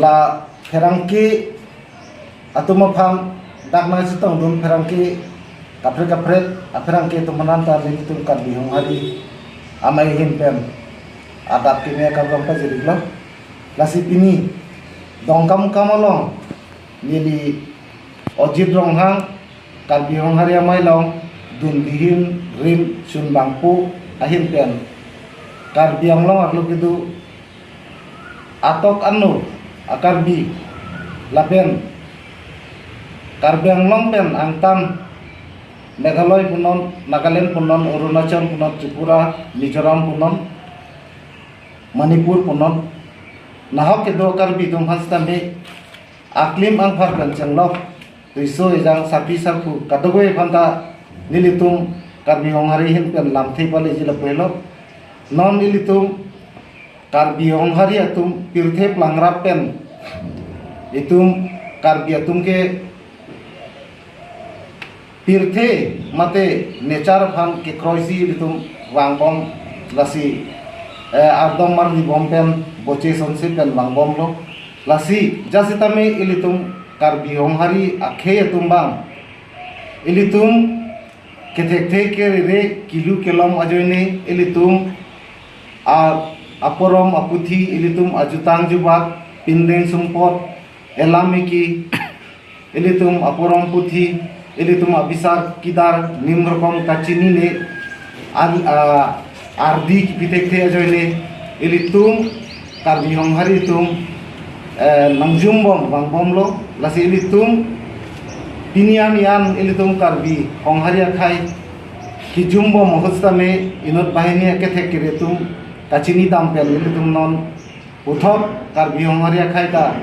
la ferangki atuma pham dakna sitong dum ferangki kapret aferangki tumananta limitum kan bihong hari amai himpen adat kimia kabram pa jiriglo lasi pini dongkam kamalong nili ojid ronghang kan bihong hari amai long dun dihin rim sun bangpu ahin pen kar biang long arlo gitu atok anu akarbi lapen kar biang long pen angtam Meghalaya punon, Nagaland punon, Arunachal punon, Tripura, Mizoram punon, Manipur punon. Nahok ke do karbi tum hanstami aklim ang farkan changlok tuiso ejang sapi sarku kadogoy phanta nilitum karbi honghari hin pen lamthei pale jila pelo non nilitum karbi honghari atum pirthe plangrap pen itum karbi atum ke pirthe mate necar phan ke kroisi litum wangbom lasi ardom mar di bompen boche sonse pen wangbom lo lasi jasitame ilitum karbi honghari akhe tumbang ilitum ketekte ke re kilu kelom ajoine ilitum aporom aputhi ilitum ajutang jubat pindeng sumpot elamiki ilitum aporom puthi ilitum abisar kidar nimrokom kacini ne ardi pitekte ajoine ilitum karbi honghari tum nangjumbom wangbom lo lasi ilitum pinian yan ilitum karbi honghari akhai kijumbom hostame inot bahini ketek kiretum kacini dampel ilitum non uthop karbi honghari akhai ta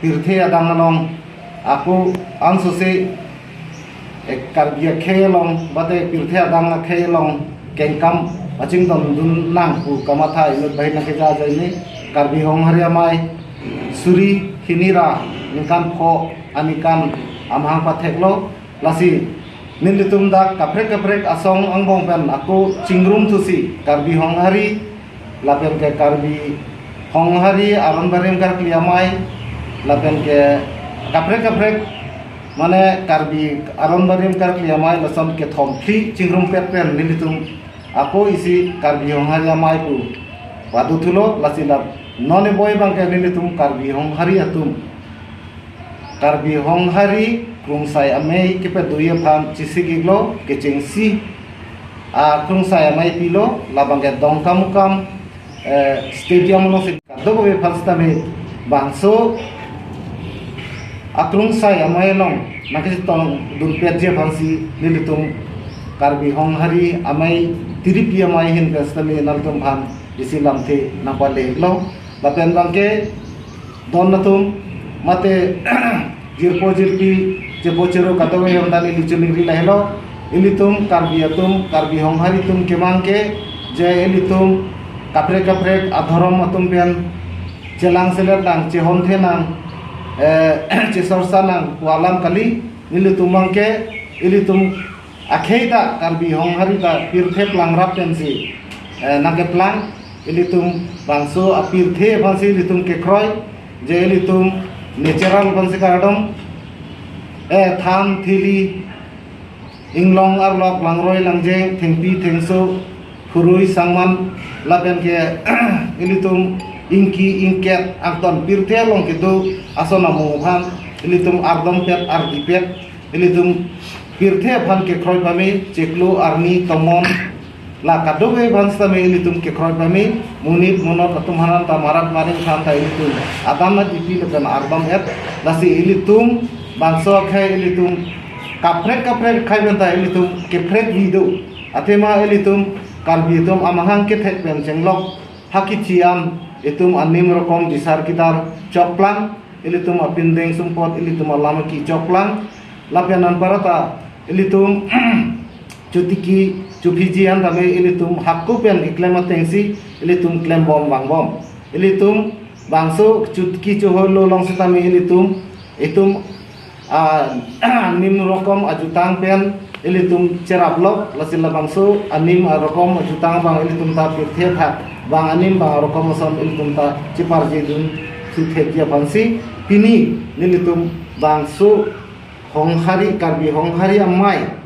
tirthe adangalong aku ansose karbi khelong bate tirthe adang khelong kengkam aching don dun nang pu kamatha inot bahina ke ja jaine karbi honghari amai suri hinira nikan pho anikan amhang patheklo lasi nilitum dak kaprek asong angbong pen aku cingrum thusi karbi honghari lapen ke karbi honghari aron barim kar kliamai lapen ke kaprek mane karbi aron barim kar kliamai lason ke thomthi cingrum pet pen nilitum aku isi karbi honghari amai pu wadu thulo lasi lap none boy bang ke nilitum karbi honghari atum karbi honghari krungsai amei kepe duye phan chisigiglo kechengsi krungsai amei pilo labang ke dongkam stadium no se kadogo be phanstame bangso akrungsai amei long nakisi tong dun petje phansi nilitum karbi honghari amei tiripi amei hin pestame naltum phan disilamte napale lo lapen bangke don natum mate jirpo jirpi jebocero katowe yondali lichuningri lahelo ilitum karbi honghari tum kemangke je ilitum kaprek adhorom atum pian celang seler nang cehon thenang cesorsa nang walam kali ilitum mangke ilitum akheita karbi honghari ta pirthe plangrap tensi nake plang ilitum bangso apirthe bangsi ilitum ke kroy je ilitum natural bangsi karadom tham thili inglong arlok langroy langjeng thengpi thengso phurui sangman lapen ke ilitum ingki ingket akton pirthe long kitu asona monghan ilitum ardom pet ardipet ilitum pirthe phan ke kroy pami cheklu arni tomon la kadobe banstame ilitum ke kroy pami munit monot atum hanan ta marat maring khan ta ilitum adamna dipi lekan ardom et lasi ilitum bangso khai ilitum kaprek khai benta ilitum keprek hidu atema ilitum karbitum amahang ke thek pen jenglok hakithiam itum anim rokom disar kitar chokplang ilitum apindeng sumpot ilitum alamaki chokplang lapianan parata ilitum cutiki cupijian tame ilitum hakku pen iklema tengsi ilitum klembom wangbom ilitum bangso cutki chuholo long sitame ilitum itum nim rokom ajutang pen ilitum cerablok lasila bangso anim rokom ajutang bang ilitum ta pirthe tha bang anim bang rokom son ilitum ta cipar jedun su the dia phansi pini nilitum bangsu honghari karbi honghari amai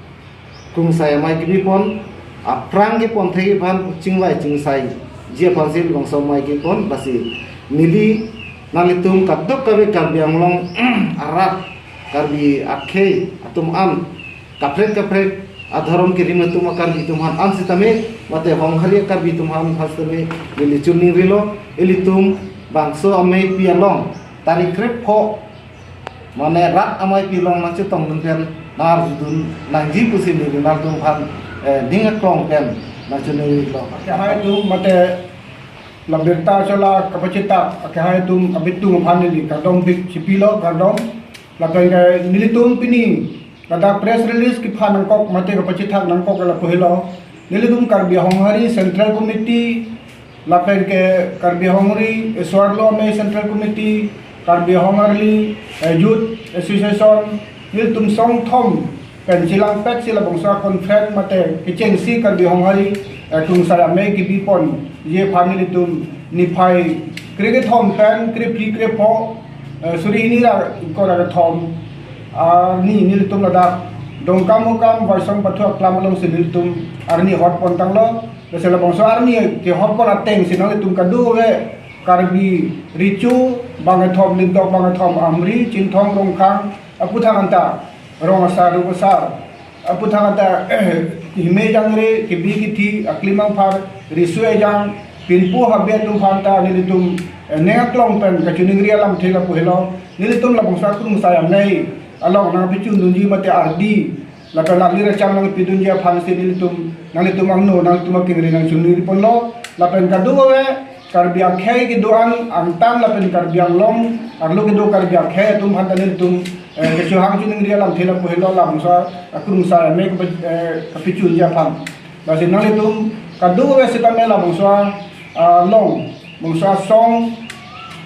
kung sai amai gibi pon aprang ge pon thei ban chingwai chingsai dia phansi bangso mai ge pon basi nili nalitum kadok kabe karbi anglong arat karbi akhe atum am kapret adharom kirim atum karbi tumhan am sitame mate honghari karbi tumhan phastame nili chuni rilo elitum bangso amai pialong tarik krep pho mane rat amai pilong nang chutong dun pen nar dun nang ji pusi ni nar dun phan dinga klong pen nang chuni lo hai tu mate labirta chola kapacita hai tu abitu phan ni kadom big chipilo kadom lapen ke nilitum pini kada press release ki phan angkok mate kapacita nangkok la pohilo nilitum karbi honghari central committee lapen ke karbi honghari swarlo me central committee karbi honghari youth association nilitum song thom pen silang pet sila bangsa conference mate kicheng si karbi honghari tung sara me ki bipon ye family tum niphai cricket thom pen kripli krepo suri ni ra ko ra thom ni nilitum lada dongkam mukam vaisang pathu klamalong nilitum arni hot pon tanglo sila bangsa arni ke hot pon ateng sinang nilitum kadu we karbi ricu bangai thom lindok bangai thom amri cinthong rongkhang aputhang anta rong asar ru besar aputhang anta hime jangre ke bi ki thi aklimang phar risu ejang pinpu habe tum phanta nilitum neaklong pen ka chuning ria lam thela pohelo nilitum la bangsa krum sayam nei along na pichun dunji mate ardi la kala lira cham nang pidun ja phan se nilitum nalitum angno nang tum kingri nang chunri ponlo la pen kadu we karbiak khai ki doan angtam la pen karbiak long arlo ki do karbiak khai tum phanta nilitum ke chuhang chuning ria lam thela pohelo la bangsa krum sayam me ka pichun ja phan basi nalitum kadu we sitamela bangsa long bangsa song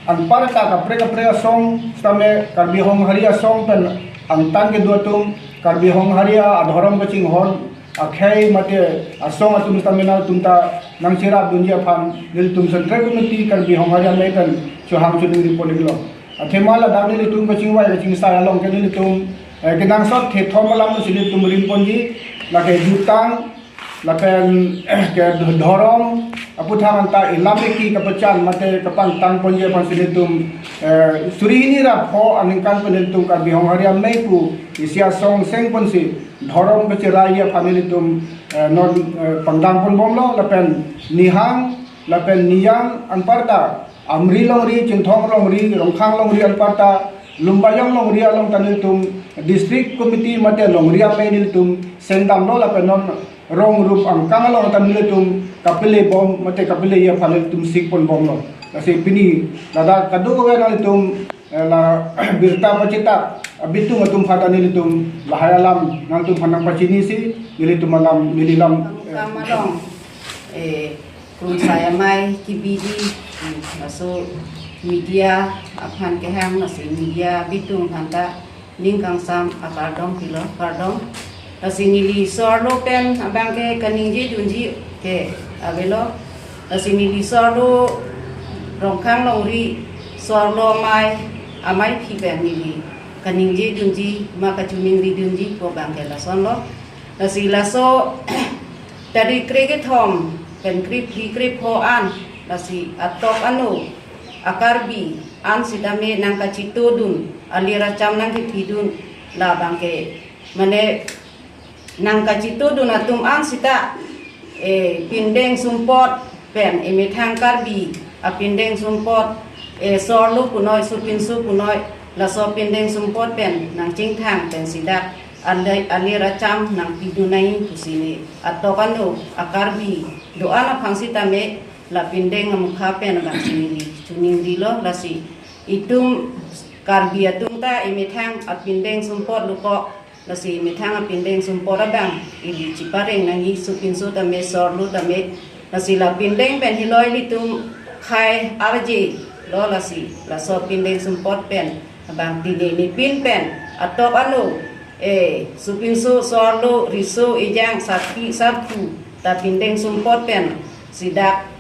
an parta kapre song stame karbi honghari song pen angtan ke duatum karbi honghari adhoram ke chinghon akhai mate asong atum stamina tumta nang sira dunja phan nil tum central committee karbi honghari mai pen chuham chuning riponiglo athemala damni litum ke chingwai ke chingsa along ke litum ke nang sot the thomalam silit tum rimponji la ke jutang la pen ke dhorom aputhang anta ilameki kapachan mate kapang tang ponje pansilitum surini ra pho aningkan penilitum karbi honghari mai pu isia song seng ponsi dhorom ke cheraya phamilitum non pangdang pon bomlo lapen nihang lapen niyang anparta amri longri cinthong longri rongkhang longri anparta lumbayong longri along tanilitum district committee mate longri mai nilitum sendam lo lapen non rong rup angkang lo tanilitum kapile bom mate kapile ya phalitum sik pon bom lo kasi pini dada kadu ko na litum la birta pacita abitu matum phata nilitum lahayalam nantum phanang pacini si nilitum malam nililam kamalong kung saya mai kibidi maso media aphan ke ham nasi media bitung phanta ningkang sam akardong kilo kardong asini sorlo pen abang ke kaningji dunji ke avelo asini sorlo rongkhang longri sorlo mai amai phi ben ni kaningji dunji maka chuning ri dunji ko bang ke la sonlo asila so dari kriget hom pen krip ho an asi atok anu akarbi an sidame nang kacito dun alira cham nang hidun la bang ke mane nang kacito dun atum an sita pindeng sumpot pen emethang karbi apindeng sumpot sorlu punoi supinsu punoi la so pindeng sumpot pen nang cingthang pen sidak alira cham nang pidunai kusini atau kanu akarbi doa na pangsita me la pindeng mukha pen bang sini chuning dilo lasi itum karbi atum ta emethang apindeng sumpot luko lasi mithang apindeng sumpora bang ili cipareng nangi supinsu tame sorlu tame lasi la pindeng pen hiloi litum khai arji lo lasi la so pindeng sumpot pen bang tini ni pin pen atok anu supinsu sorlu risu ijang sapi sapu ta pindeng sumpot pen sidak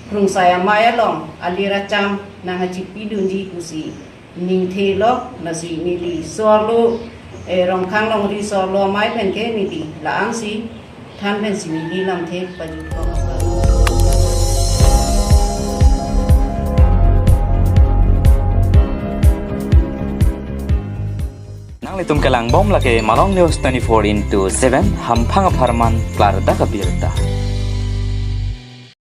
krung saya maya long alira cham na hachipi dunji kusi ning the lok na si nili solo rong khang long ri solo mai pen ke nili la ang si than pen si nili lam the paju ko nang litum kalang bom lake malong news 24/7 ham phang pharman klar da kabirta